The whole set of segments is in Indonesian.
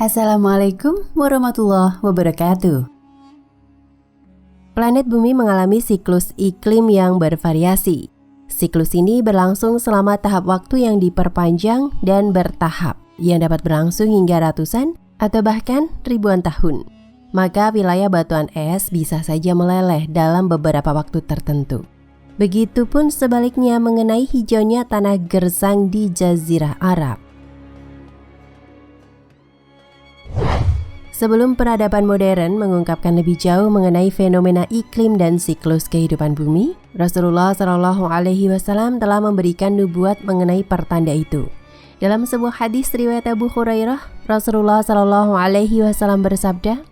Assalamualaikum warahmatullahi wabarakatuh. Planet Bumi mengalami siklus iklim yang bervariasi. Siklus ini berlangsung selama tahap waktu yang diperpanjang dan bertahap, yang dapat berlangsung hingga ratusan atau bahkan ribuan tahun. Maka wilayah batuan es bisa saja meleleh dalam beberapa waktu tertentu. Begitupun sebaliknya mengenai hijaunya tanah gersang di Jazirah Arab. Sebelum peradaban modern mengungkapkan lebih jauh mengenai fenomena iklim dan siklus kehidupan bumi, Rasulullah SAW telah memberikan nubuat mengenai pertanda itu. Dalam sebuah hadis riwayat Abu Hurairah, Rasulullah SAW bersabda,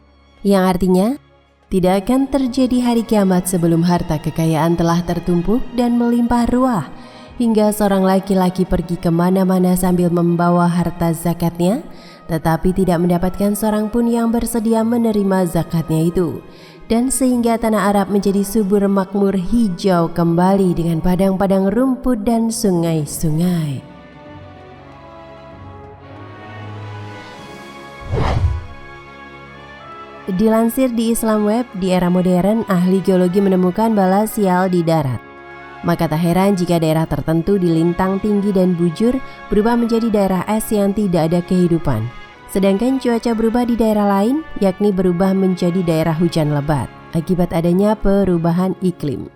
yang artinya, tidak akan terjadi hari kiamat sebelum harta kekayaan telah tertumpuk dan melimpah ruah, hingga seorang laki-laki pergi kemana-mana sambil membawa harta zakatnya, tetapi tidak mendapatkan seorang pun yang bersedia menerima zakatnya itu, dan sehingga tanah Arab menjadi subur makmur hijau kembali dengan padang-padang rumput dan sungai-sungai. Dilansir di Islam Web, di era modern ahli geologi menemukan bala sial di darat. Maka tak heran jika daerah tertentu di lintang tinggi dan bujur berubah menjadi daerah es yang tidak ada kehidupan. Sedangkan cuaca berubah di daerah lain, yakni berubah menjadi daerah hujan lebat akibat adanya perubahan iklim.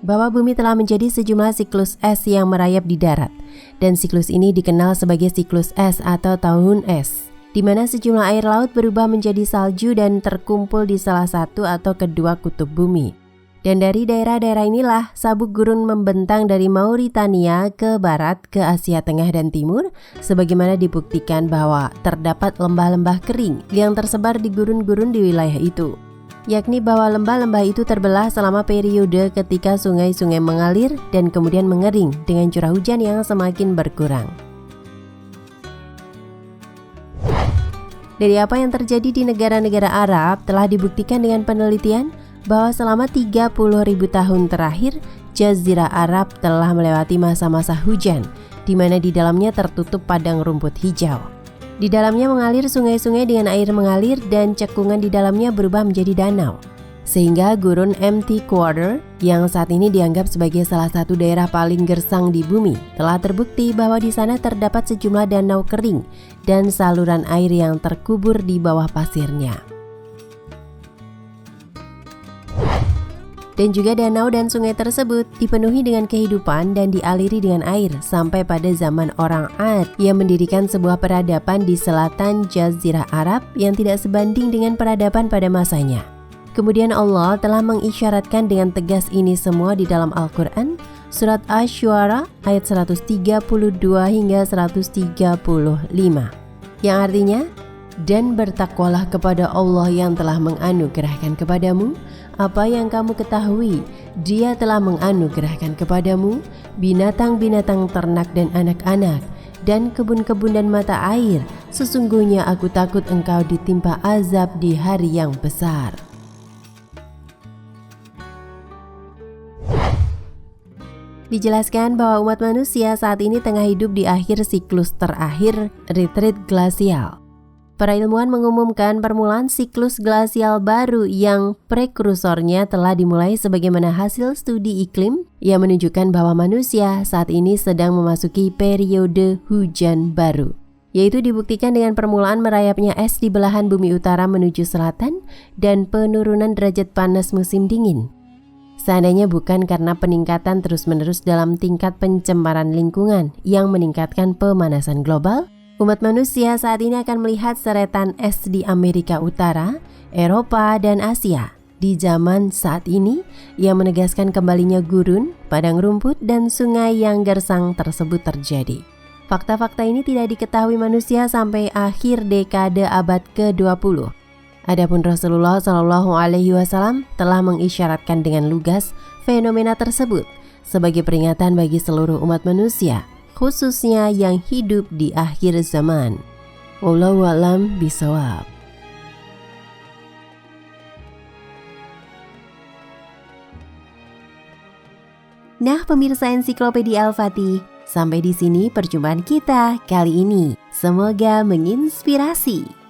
Bawah bumi telah menjadi sejumlah siklus es yang merayap di darat, dan siklus ini dikenal sebagai siklus es atau tahun es, di mana sejumlah air laut berubah menjadi salju dan terkumpul di salah satu atau kedua kutub bumi. Dan dari daerah-daerah inilah sabuk gurun membentang dari Mauritania ke barat ke Asia Tengah dan Timur, sebagaimana dibuktikan bahwa terdapat lembah-lembah kering yang tersebar di gurun-gurun di wilayah itu. Yakni bahwa lembah-lembah itu terbelah selama periode ketika sungai-sungai mengalir dan kemudian mengering dengan curah hujan yang semakin berkurang. Dari apa yang terjadi di negara-negara Arab telah dibuktikan dengan penelitian bahwa selama 30.000 tahun terakhir, Jazirah Arab telah melewati masa-masa hujan, di mana di dalamnya tertutup padang rumput hijau. Di dalamnya mengalir sungai-sungai dengan air mengalir dan cekungan di dalamnya berubah menjadi danau. Sehingga gurun Mt. Quarter, yang saat ini dianggap sebagai salah satu daerah paling gersang di bumi, telah terbukti bahwa di sana terdapat sejumlah danau kering dan saluran air yang terkubur di bawah pasirnya. Dan juga danau dan sungai tersebut dipenuhi dengan kehidupan dan dialiri dengan air sampai pada zaman orang Ad yang mendirikan sebuah peradaban di selatan Jazirah Arab yang tidak sebanding dengan peradaban pada masanya. Kemudian Allah telah mengisyaratkan dengan tegas ini semua di dalam Al-Quran, surat Asy-Syu'ara ayat 132 hingga 135, yang artinya, dan bertakwalah kepada Allah yang telah menganugerahkan kepadamu apa yang kamu ketahui, Dia telah menganugerahkan kepadamu binatang-binatang ternak dan anak-anak, dan kebun-kebun dan mata air. Sesungguhnya aku takut engkau ditimpa azab di hari yang besar. Dijelaskan bahwa umat manusia saat ini tengah hidup di akhir siklus terakhir retreat glasial. Para ilmuwan mengumumkan permulaan siklus glasial baru yang prekursornya telah dimulai sebagaimana hasil studi iklim yang menunjukkan bahwa manusia saat ini sedang memasuki periode hujan baru, yaitu dibuktikan dengan permulaan merayapnya es di belahan bumi utara menuju selatan dan penurunan derajat panas musim dingin. Seandainya bukan karena peningkatan terus-menerus dalam tingkat pencemaran lingkungan yang meningkatkan pemanasan global, umat manusia saat ini akan melihat seretan es di Amerika Utara, Eropa, dan Asia di zaman saat ini yang menegaskan kembalinya gurun, padang rumput, dan sungai yang gersang tersebut terjadi. Fakta-fakta ini tidak diketahui manusia sampai akhir dekade abad ke-20. Adapun Rasulullah SAW telah mengisyaratkan dengan lugas fenomena tersebut sebagai peringatan bagi seluruh umat manusia, khususnya yang hidup di akhir zaman. Wallahu a'lam bishawab. Nah, pemirsa Ensiklopedia Al-Fatih, sampai di sini perjumpaan kita kali ini. Semoga menginspirasi.